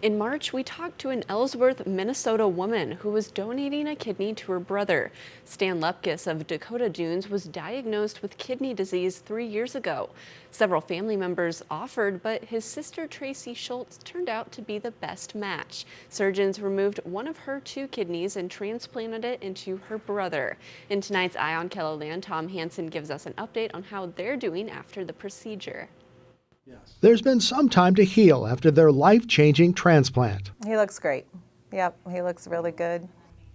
In March, we talked to an Ellsworth, Minnesota woman who was donating a kidney to her brother. Stan Lepkus of Dakota Dunes was diagnosed with kidney disease 3 years ago. Several family members offered, but his sister Tracy Schultz turned out to be the best match. Surgeons removed one of her 2 kidneys and transplanted it into her brother. In tonight's Eye on KELOLAND, Tom Hansen gives us an update on how they're doing after the procedure. There's been some time to heal after their life-changing transplant. He looks great. Yep, he looks really good.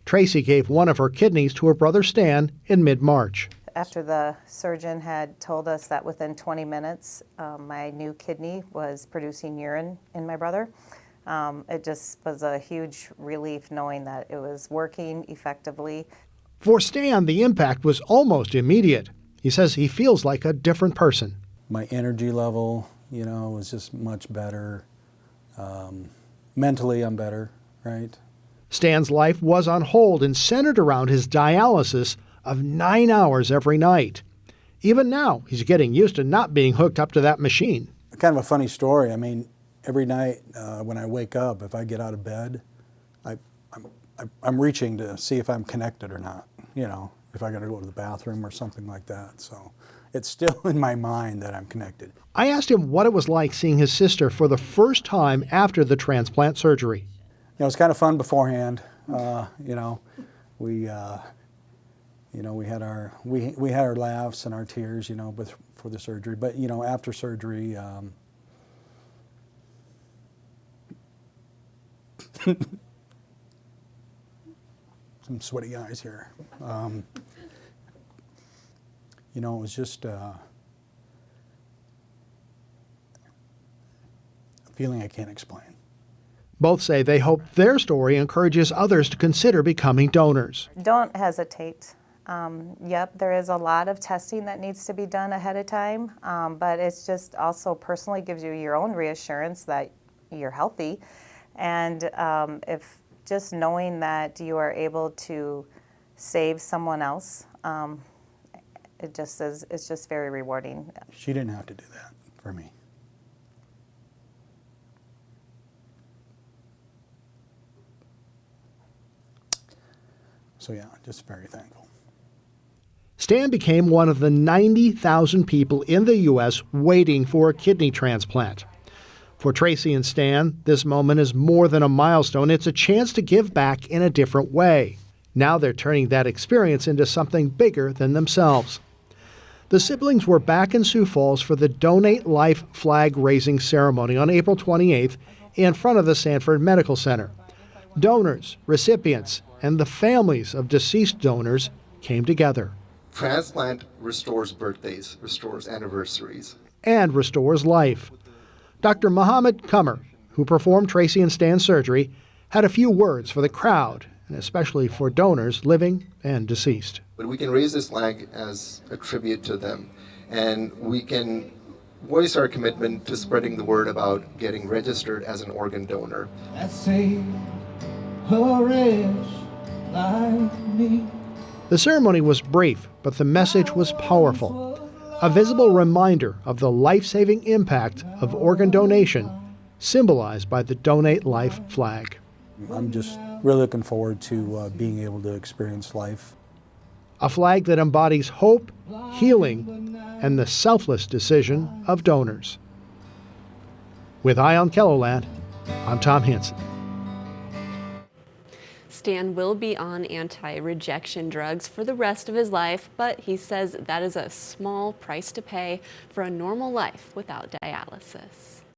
Tracy gave one of her kidneys to her brother Stan in mid-March. After the surgeon had told us that within 20 minutes, my new kidney was producing urine in my brother, it just was a huge relief knowing that it was working effectively. For Stan, the impact was almost immediate. He says he feels like a different person. My energy level, was just much better. Mentally, I'm better, right? Stan's life was on hold and centered around his dialysis of 9 hours every night. Even now, he's getting used to not being hooked up to that machine. Kind of a funny story. I mean, every night when I wake up, if I get out of bed, I'm reaching to see if I'm connected or not, if I got to go to the bathroom or something like that. So it's still in my mind that I'm connected. I asked him what it was like seeing his sister for the first time after the transplant surgery. It was kind of fun beforehand. We had our laughs and our tears, for the surgery. But after surgery, some sweaty eyes here. It was just a feeling I can't explain. Both say they hope their story encourages others to consider becoming donors. Don't hesitate. Yep, there is a lot of testing that needs to be done ahead of time, but it's just also personally gives you your own reassurance that you're healthy. And if just knowing that you are able to save someone else, it's just very rewarding. She didn't have to do that for me. So yeah, just very thankful. Stan became one of the 90,000 people in the U.S. waiting for a kidney transplant. For Tracy and Stan, this moment is more than a milestone. It's a chance to give back in a different way. Now they're turning that experience into something bigger than themselves. The siblings were back in Sioux Falls for the Donate Life flag raising ceremony on April 28th in front of the Sanford Medical Center. Donors, recipients, and the families of deceased donors came together. Transplant restores birthdays, restores anniversaries, and restores life. Dr. Mohammed Kummer, who performed Tracy and Stan's surgery, had a few words for the crowd, and especially for donors living and deceased. But we can raise this flag as a tribute to them, and we can voice our commitment to spreading the word about getting registered as an organ donor. The ceremony was brief, but the message was powerful. A visible reminder of the life-saving impact of organ donation, symbolized by the Donate Life flag. I'm just really looking forward to being able to experience life. A flag that embodies hope, healing, and the selfless decision of donors. With Eye on KELOLAND, I'm Tom Hansen. Stan will be on anti-rejection drugs for the rest of his life, but he says that is a small price to pay for a normal life without dialysis.